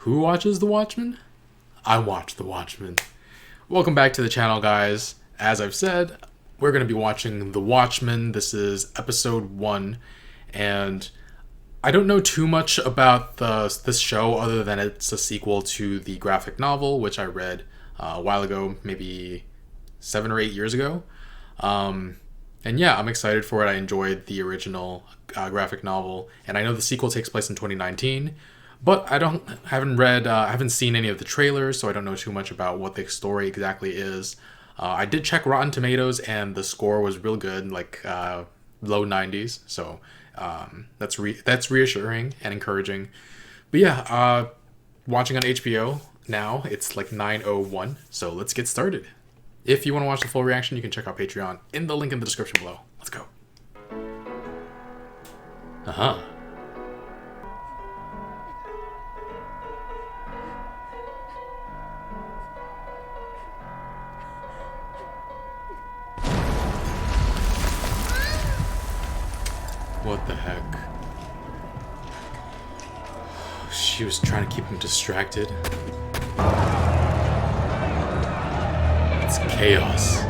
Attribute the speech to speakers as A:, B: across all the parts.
A: Who watches The Watchmen? I watch The Watchmen. Welcome back to the channel, guys. As I've said, we're going to be watching The Watchmen. This is episode 1, and I don't know too much about this show other than it's a sequel to the graphic novel, which I read a while ago, maybe 7 or 8 years ago. And yeah, I'm excited for it. I enjoyed the original graphic novel, and I know the sequel takes place in 2019. But I haven't seen any of the trailers, so I don't know too much about what the story exactly is. I did check Rotten Tomatoes, and the score was real good, like low 90s. So that's reassuring and encouraging. But yeah, watching on HBO now. It's like 9:01, so let's get started. If you want to watch the full reaction, you can check out Patreon in the link in the description below. Let's go. What the heck? She was trying to keep him distracted. It's chaos.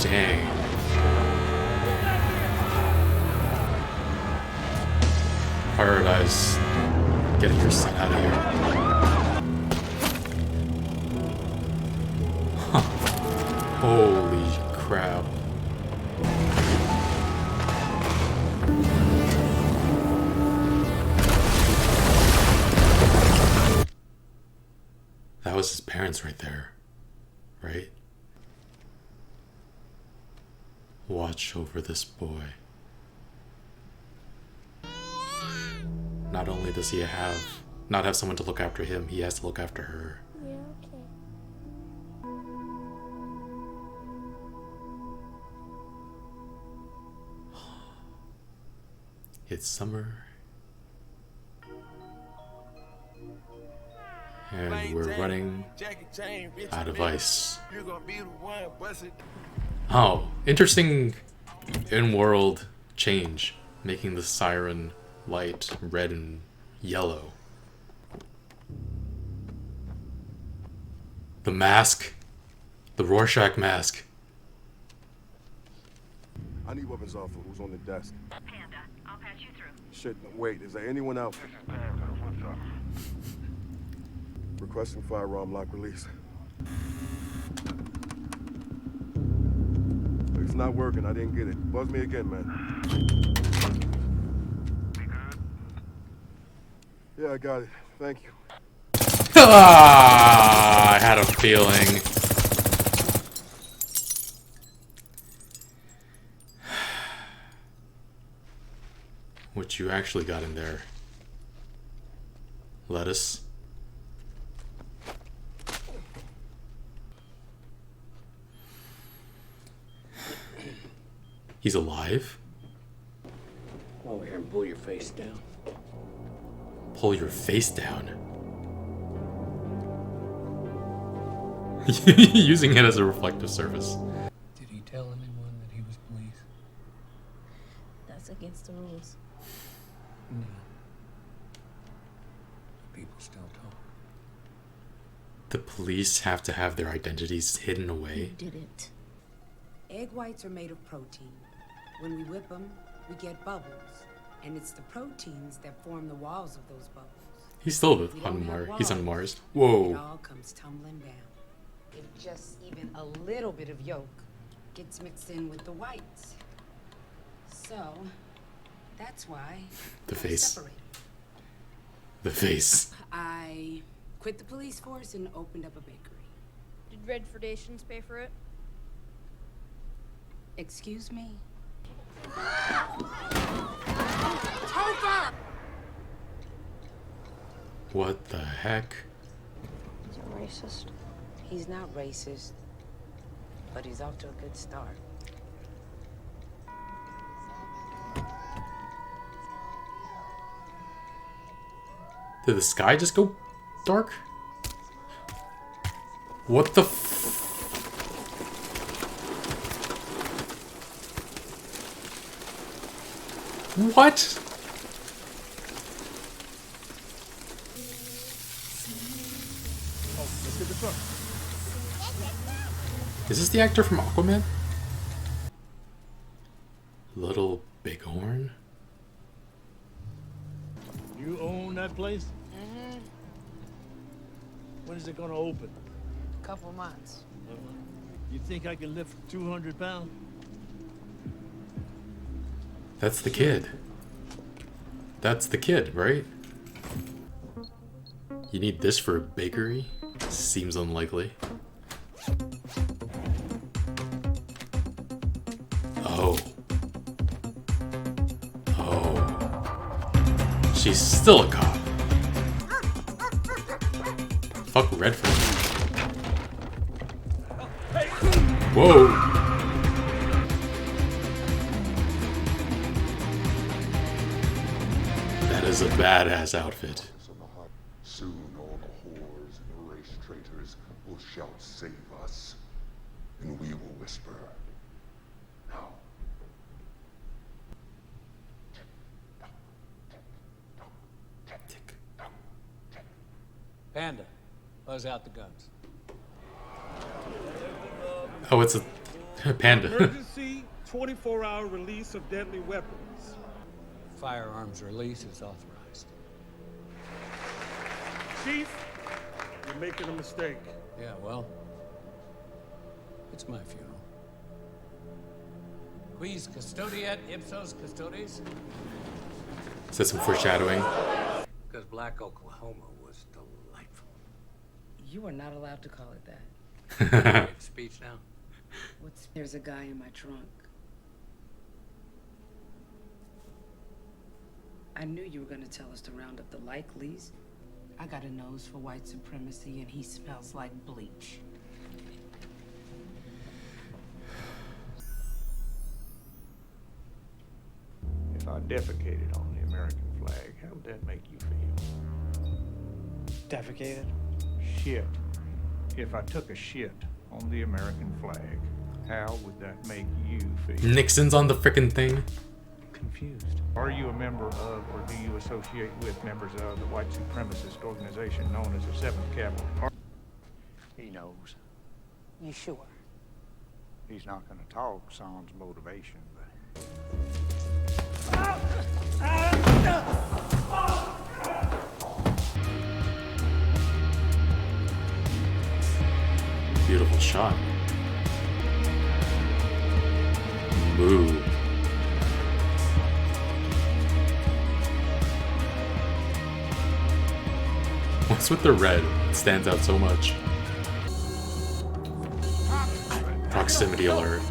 A: Dang. Paradise. Getting your son out of here. Holy crap. That was his parents right there, right? Watch over this boy. Not only does he not have someone to look after him, he has to look after her.
B: Yeah, okay.
A: It's summer. And we're running out of ice. Oh, interesting in-world change, making the siren light red and yellow. The mask. The Rorschach mask.
C: I need weapons officer who's on the desk.
D: Panda, I'll patch you through.
C: Shit, wait, is there anyone else?
E: This is Panda. What's up?
C: Requesting firearm lock release. It's not working, I didn't get it. Buzz me again, man.
E: We good?
C: Yeah, I got it. Thank you.
A: Ah, I had a feeling. What you actually got in there? Lettuce? He's alive?
F: Come over here and pull your face down.
A: Pull your face down. Using it as a reflective surface.
F: Did he tell anyone that he was police?
B: That's against the rules.
F: No. People still talk.
A: The police have to have their identities hidden away.
B: You didn't.
G: Egg whites are made of protein. When we whip them, we get bubbles. And it's the proteins that form the walls of those bubbles.
A: He's still
G: We don't
A: on
G: have
A: Mars.
G: walls.
A: He's on Mars.
G: It
A: Whoa.
G: all comes tumbling down. If just even a little bit of yolk gets mixed in with the whites. So, that's why
A: The
G: I
A: face.
G: separated.
A: The face.
G: I quit the police force and opened up a bakery.
H: Did Redfordations pay for it?
G: Excuse me?
A: What the heck?
B: He's a racist.
G: He's not racist, but he's off to a good start.
A: Did the sky just go dark? What the f- What?
C: Oh, let's get the truck.
A: Is this the actor from Aquaman? Little Bighorn?
E: You own that place? Mm-hmm. When is it gonna open?
G: Couple months.
E: You think I can lift 200 pounds?
A: That's the kid. That's the kid, right? You need this for a bakery? Seems unlikely. Oh. Oh. She's still a cop. Fuck Redford. Whoa. That is a badass outfit.
I: Soon all the whores and the race traitors will shout, "Save us," and we will whisper, "No."
F: Panda, buzz out the guns.
A: Oh, it's a panda.
J: Emergency 24-hour release of deadly weapons.
F: Firearms release is authorized.
J: Chief, you're making a mistake.
F: Yeah, well, it's my funeral. Quis custodiet ipsos custodes?
A: Is that some foreshadowing?
F: Because Black Oklahoma was delightful.
G: You are not allowed to call it that.
F: Make speech now.
G: There's a guy in my trunk. I knew you were gonna tell us to round up the likelies. I got a nose for white supremacy, and he smells like bleach.
K: If I defecated on the American flag, how would that make you feel?
L: Defecated?
K: Shit. If I took a shit on the American flag, how would that make you feel?
A: Nixon's on the frickin' thing.
K: Confused. Are you a member of, or do you associate with members of the white supremacist organization known as the 7th Cavalry? He knows.
L: You sure?
K: He's not going to talk sans motivation, but...
A: Beautiful shot. Moo. What's with the red? It stands out so much. Proximity alert.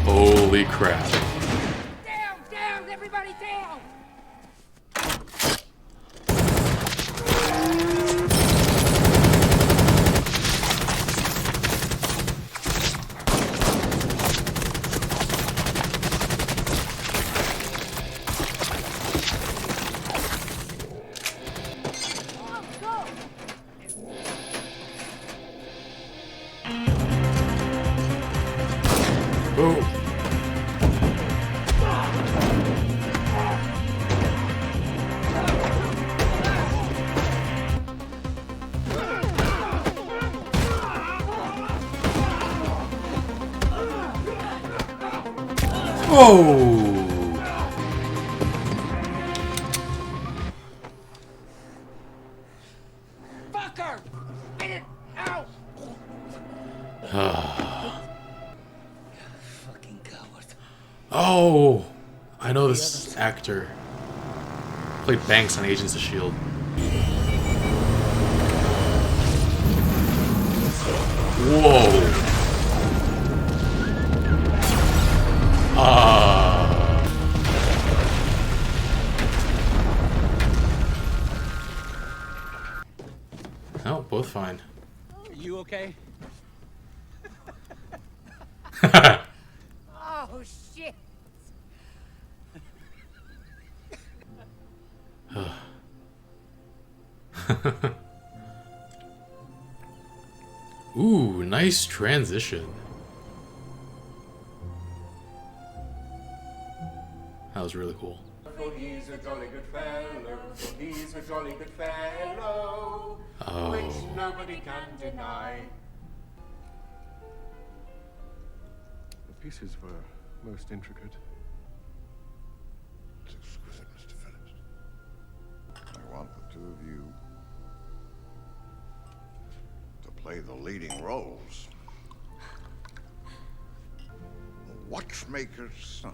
A: Holy crap.
G: Down, everybody down!
A: Boom. Oh!
G: Fucker! Get it out!
F: Fucking coward.
A: Oh! I know this actor. Played Banks on Agents of S.H.I.E.L.D. Whoa! Oh, both fine.
F: Are you okay?
G: Oh, shit!
A: Ooh, nice transition. That was really cool.
L: For he's a jolly good fellow, for he's a jolly good fellow, which nobody can deny.
C: The pieces were most intricate.
I: It's exquisite, Mr. Phillips. I want the two of you to play the leading roles. A watchmaker's son.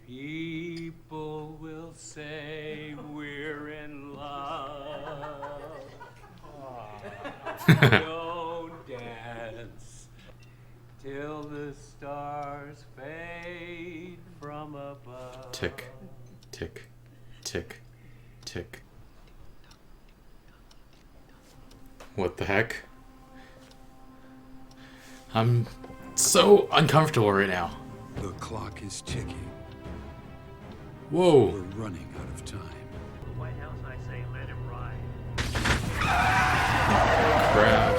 F: People will say we're in love. Don't dance till the stars fade from above.
A: Tick, tick, tick, tick. What the heck? I'm so uncomfortable right now.
M: The clock is ticking.
A: Whoa.
M: We're running out of time.
K: The White House, I say, let him ride.
A: Crap.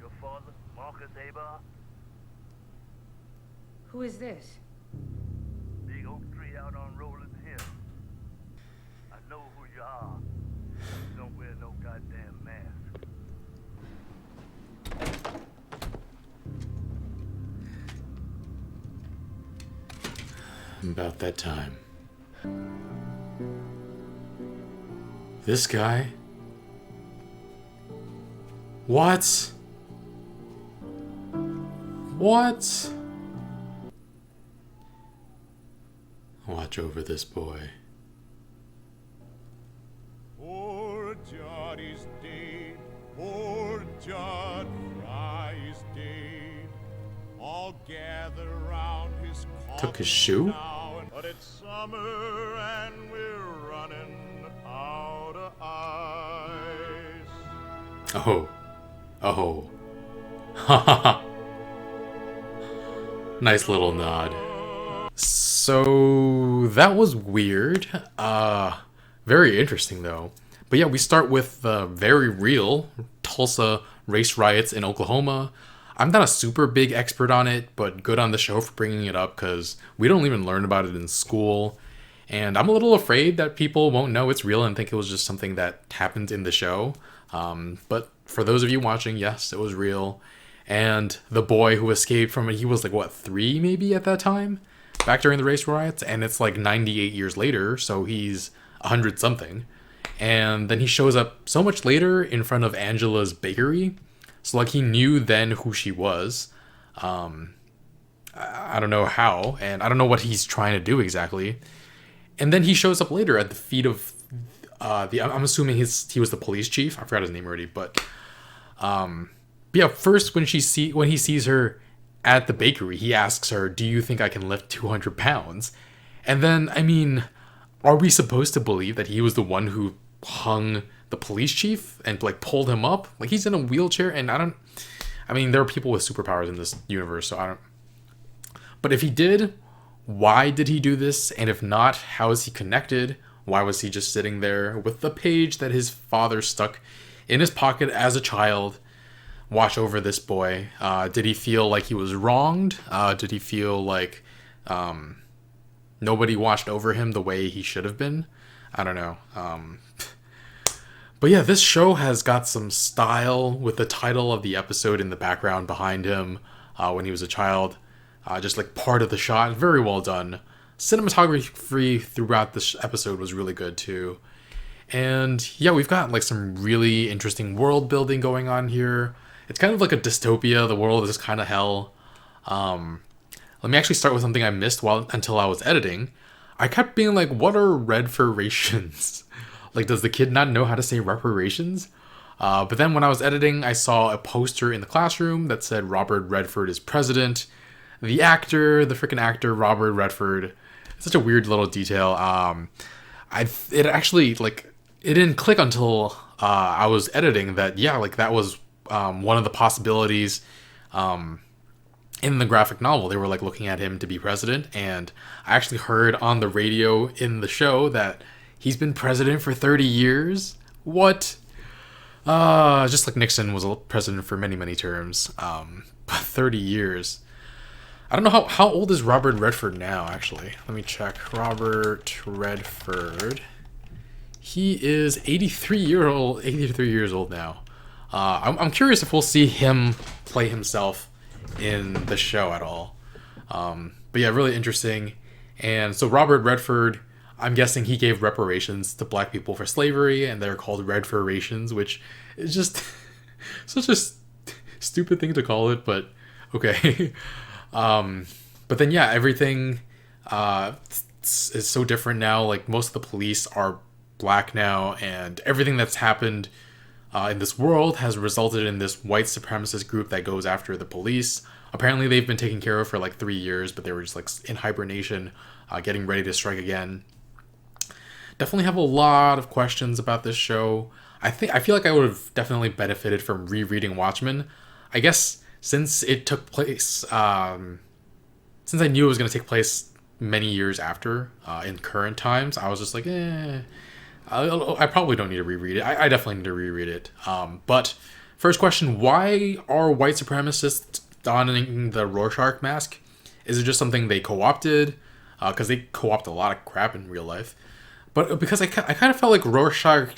K: Your father, Marcus Abar,
G: Who is this?
K: big oak tree out on Rolling Hill. I know who you are. Don't wear no goddamn mask.
A: About that time. This guy? What? What? Watch over this boy.
J: Poor Judd is dead, poor Judd Fry is dead. All gather round his
A: Took his
J: coffin
A: shoe?
J: now, but it's summer and we're running out of ice.
A: Oh. Oh. Haha. Nice little nod. So that was weird. Very interesting though. But yeah, we start with the very real Tulsa race riots in Oklahoma. I'm not a super big expert on it, but good on the show for bringing it up because we don't even learn about it in school. And I'm a little afraid that people won't know it's real and think it was just something that happened in the show. But for those of you watching, yes, it was real. And the boy who escaped from it, he was like, what, 3 maybe at that time? Back during the race riots? And it's like 98 years later, so he's 100 something. And then he shows up so much later in front of Angela's bakery. So like he knew then who she was. I don't know how, and I don't know what he's trying to do exactly. And then he shows up later at the feet of I'm assuming he was the police chief. I forgot his name already, but yeah. First, when he sees her at the bakery, he asks her, "Do you think I can lift 200 pounds?" And then, I mean, are we supposed to believe that he was the one who hung the police chief and like pulled him up? Like he's in a wheelchair, and I mean, there are people with superpowers in this universe, so I don't. But if he did, why did he do this? And if not, how is he connected? Why was he just sitting there with the page that his father stuck in his pocket as a child? Watch over this boy. Did he feel like he was wronged? Did he feel like nobody watched over him the way he should have been? I don't know. But yeah, this show has got some style with the title of the episode in the background behind him when he was a child. Just like part of the shot. Very well done. Cinematography throughout this episode was really good too. And yeah, we've got like some really interesting world building going on here. It's kind of like a dystopia. The world is kind of hell. Let me actually start with something I missed until I was editing. I kept being like, what are reparations? Like, does the kid not know how to say reparations? But then when I was editing, I saw a poster in the classroom that said Robert Redford is president. The freaking actor, Robert Redford. It's such a weird little detail. It it didn't click until I was editing that, yeah, like that was one of the possibilities in the graphic novel. They were like looking at him to be president, and I actually heard on the radio in the show that he's been president for 30 years. What? Just like Nixon was a president for many, many terms. But 30 years. I don't know how old is Robert Redford now, actually. Let me check. Robert Redford. He is 83 years old now. I'm curious if we'll see him play himself in the show at all. But yeah, really interesting. And so Robert Redford, I'm guessing he gave reparations to black people for slavery, and they're called Redfordations, which is just such a stupid thing to call it, but okay. But then yeah, everything is so different now. Like most of the police are black now, and everything that's happened in this world has resulted in this white supremacist group that goes after the police. Apparently they've been taken care of for like 3 years, but they were just like in hibernation, getting ready to strike again. Definitely have a lot of questions about this show. I feel like I would have definitely benefited from rereading Watchmen. I guess since it took place, since I knew it was going to take place many years after, in current times, I was just like, I probably don't need to reread it. I definitely need to reread it. But first question, why are white supremacists donning the Rorschach mask? Is it just something they co-opted? Because they co-opt a lot of crap in real life. But because I kind of felt like Rorschach,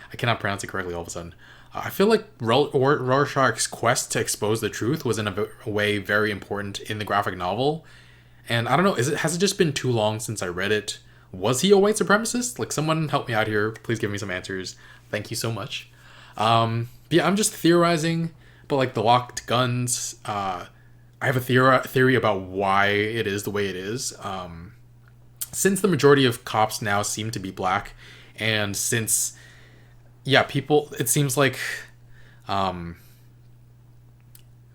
A: I cannot pronounce it correctly all of a sudden. I feel like Rorschach's quest to expose the truth was in a way very important in the graphic novel. And I don't know, has it just been too long since I read it? Was he a white supremacist? Like, someone help me out here. Please give me some answers. Thank you so much. But yeah, I'm just theorizing. But like the locked guns, I have a theory about why it is the way it is. Since the majority of cops now seem to be black, and since, yeah, people, it seems like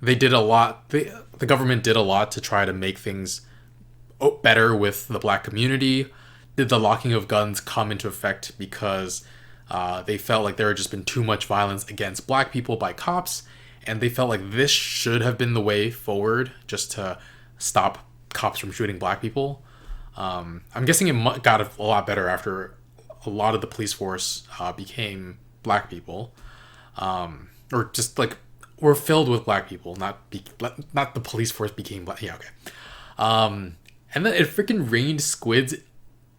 A: they did a lot, the government did a lot to try to make things better with the black community. Did the locking of guns come into effect because they felt like there had just been too much violence against black people by cops, and they felt like this should have been the way forward just to stop cops from shooting black people. I'm guessing it got a lot better after a lot of the police force became black people, or just like were filled with black people, not the police force became black. Yeah, okay. And then it freaking rained squids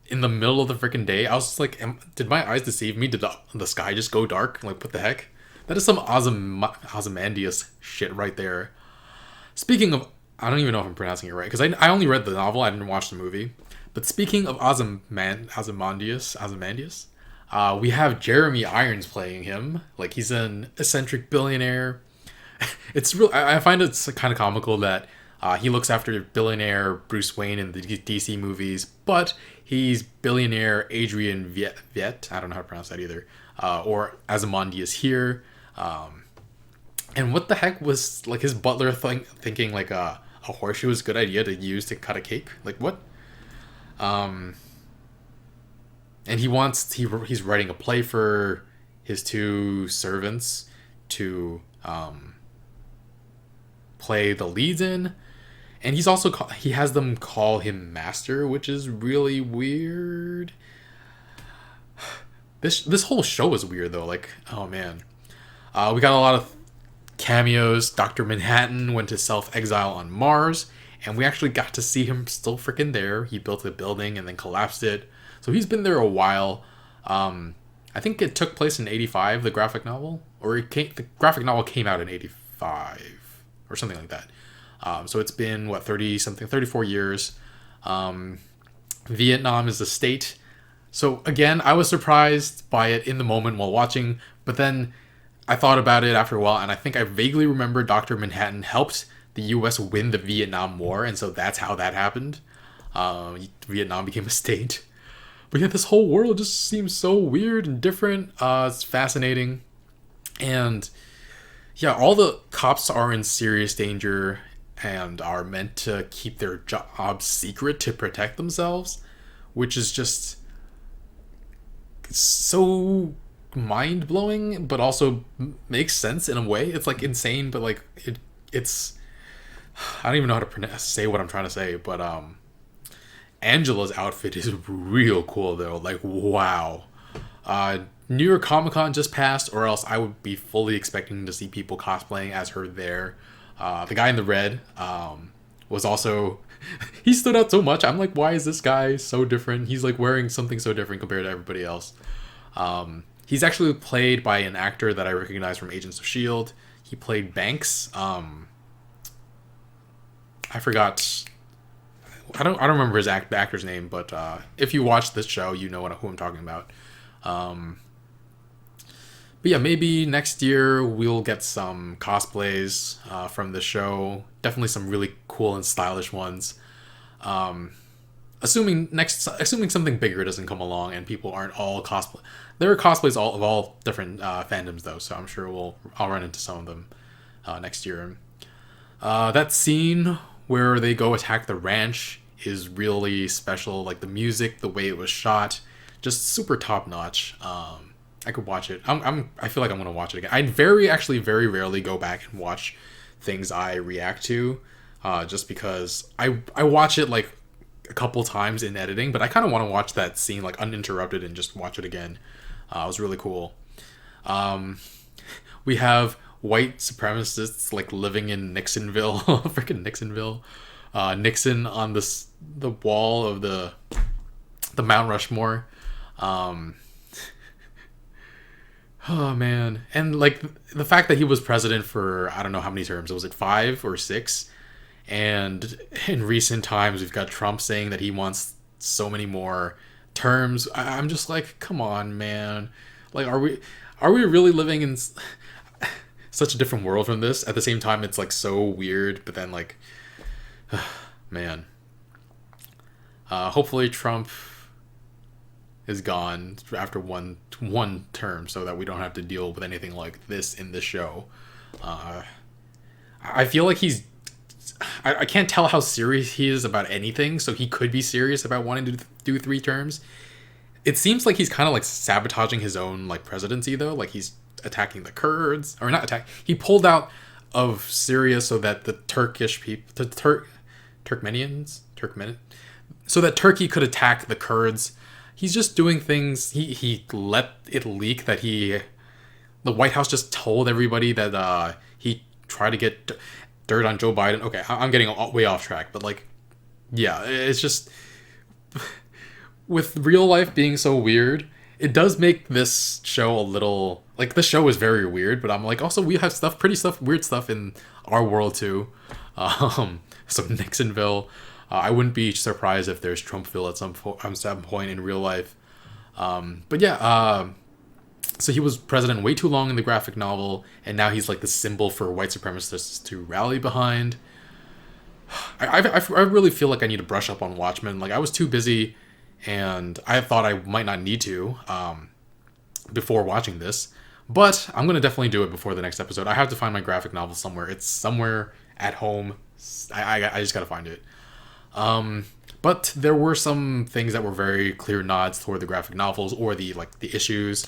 A: in the middle of the freaking day. I was just like, did my eyes deceive me? Did the sky just go dark? Like, what the heck? That is some Ozymandias shit right there. Speaking of, I don't even know if I'm pronouncing it right, because I only read the novel, I didn't watch the movie. But speaking of Ozymandias, we have Jeremy Irons playing him. Like, he's an eccentric billionaire. It's real. I find it's kind of comical that he looks after billionaire Bruce Wayne in the DC movies, but he's billionaire Adrian Viet. I don't know how to pronounce that either. Or Ozymandias here. And what the heck was like his butler thinking like a horseshoe was a good idea to use to cut a cake? Like what? And he's writing a play for his two servants to play the leads in, and he has them call him master, which is really weird. This whole show is weird though. Like, oh man, we got a lot of cameos. Dr. Manhattan went to self-exile on Mars, and we actually got to see him still freaking there. He built a building and then collapsed it, so he's been there a while. I think it took place in '85, the graphic novel, or the graphic novel came out in '85 or something like that. So it's been 34 years. Vietnam is a state. So again, I was surprised by it in the moment while watching, but then I thought about it after a while, and I think I vaguely remember Dr. Manhattan helped the U.S. win the Vietnam War, and so that's how that happened. Vietnam became a state. But yeah, this whole world just seems so weird and different. It's fascinating. And yeah, all the cops are in serious danger and are meant to keep their jobs secret to protect themselves, which is just so mind-blowing, but also makes sense in a way. It's like insane, but like it's I don't even know how to say what I'm trying to say, but Angela's outfit is real cool though. Like, wow. New York Comic Con just passed, or else I would be fully expecting to see people cosplaying as her there. The guy in the red was also he stood out so much. I'm like, why is this guy so different? He's like wearing something so different compared to everybody else. He's actually played by an actor that I recognize from Agents of S.H.I.E.L.D. He played Banks. I forgot. I don't remember the actor's name, but if you watch this show, you know who I'm talking about. But yeah, maybe next year we'll get some cosplays from the show. Definitely some really cool and stylish ones. Assuming something bigger doesn't come along and people aren't all cosplay. There are cosplays of all different fandoms though, so I'm sure I'll run into some of them next year. That scene where they go attack the ranch is really special. Like the music, the way it was shot, just super top notch. I could watch it. I feel like I'm gonna watch it again. I very rarely go back and watch things I react to, just because I watch it like a couple times in editing, but I kind of want to watch that scene like uninterrupted and just watch it again. It was really cool. We have white supremacists like living in Nixonville, freaking Nixonville. Nixon on the wall of the Mount Rushmore. Oh man, and like the fact that he was president for I don't know how many terms. Was it 5 or 6? And in recent times, we've got Trump saying that he wants so many more terms. I'm just like, come on, man. Like, are we really living in such a different world from this? At the same time, it's like so weird. But then, like, man. Hopefully, Trump is gone after one term, so that we don't have to deal with anything like this in this show. I feel like I can't tell how serious he is about anything, so he could be serious about wanting to do 3 terms. It seems like he's kind of like sabotaging his own like presidency though, like he's attacking the Kurds, or not attack. He pulled out of Syria so that the Turkish people, so that Turkey could attack the Kurds. He's just doing things. He let it leak that the White House just told everybody that he tried to get dirt on Joe Biden. Okay, I'm getting way off track, but like, yeah, it's just with real life being so weird, it does make this show a little like the show is very weird. But I'm like, also we have weird stuff in our world too. So Nixonville. I wouldn't be surprised if there's Trumpville at some point in real life. But yeah, so he was president way too long in the graphic novel, and now he's like the symbol for white supremacists to rally behind. I really feel like I need to brush up on Watchmen. Like I was too busy, and I thought I might not need to before watching this. But I'm going to definitely do it before the next episode. I have to find my graphic novel somewhere. It's somewhere at home. I just got to find it. But there were some things that were very clear nods toward the graphic novels or the issues.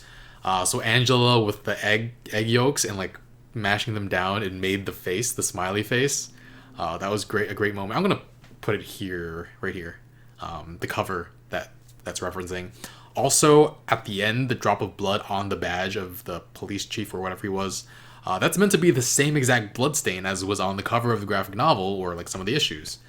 A: So Angela with the egg yolks and like mashing them down, it made the smiley face. That was a great moment. I'm gonna put it here, right here. The cover that's referencing. Also at the end, the drop of blood on the badge of the police chief or whatever he was. That's meant to be the same exact blood stain as was on the cover of the graphic novel or like some of the issues.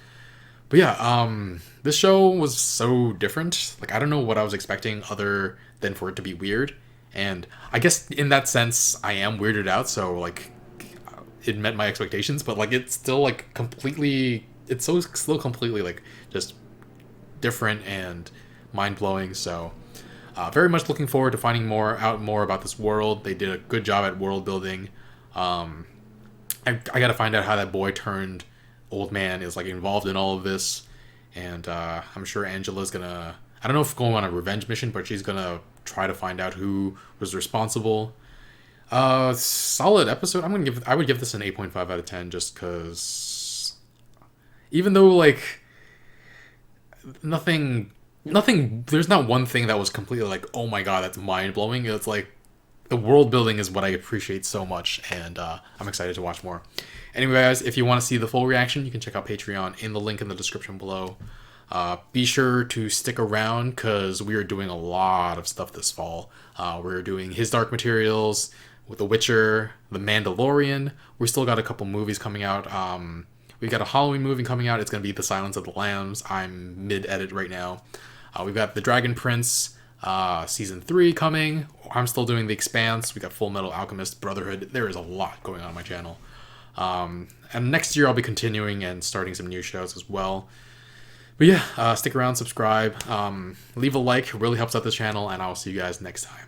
A: But yeah, this show was so different. Like, I don't know what I was expecting other than for it to be weird. And I guess in that sense, I am weirded out. So, like, it met my expectations. But, like, it's still, like, still completely, like, just different and mind-blowing. So, very much looking forward to finding out more about this world. They did a good job at world building. I gotta find out how that boy turned old man is like involved in all of this, and I'm sure Angela's gonna, I don't know if going on a revenge mission, but she's gonna try to find out who was responsible. Solid episode. I would give this an 8.5 out of 10 just because even though like nothing nothing. There's not one thing that was completely like, oh my god, that's mind blowing. It's like the world building is what I appreciate so much, and I'm excited to watch more. Anyway, guys, if you want to see the full reaction, you can check out Patreon in the link in the description below. Be sure to stick around because we are doing a lot of stuff this fall. We're doing His Dark Materials with The Witcher, The Mandalorian. We still got a couple movies coming out. We've got a Halloween movie coming out. It's going to be The Silence of the Lambs. I'm mid-edit right now. We've got The Dragon Prince Season 3 coming. I'm still doing The Expanse. We got Full Metal Alchemist Brotherhood. There is a lot going on my channel. And next year I'll be continuing and starting some new shows as well. But yeah, stick around, subscribe, leave a like. It really helps out this channel, and I will see you guys next time.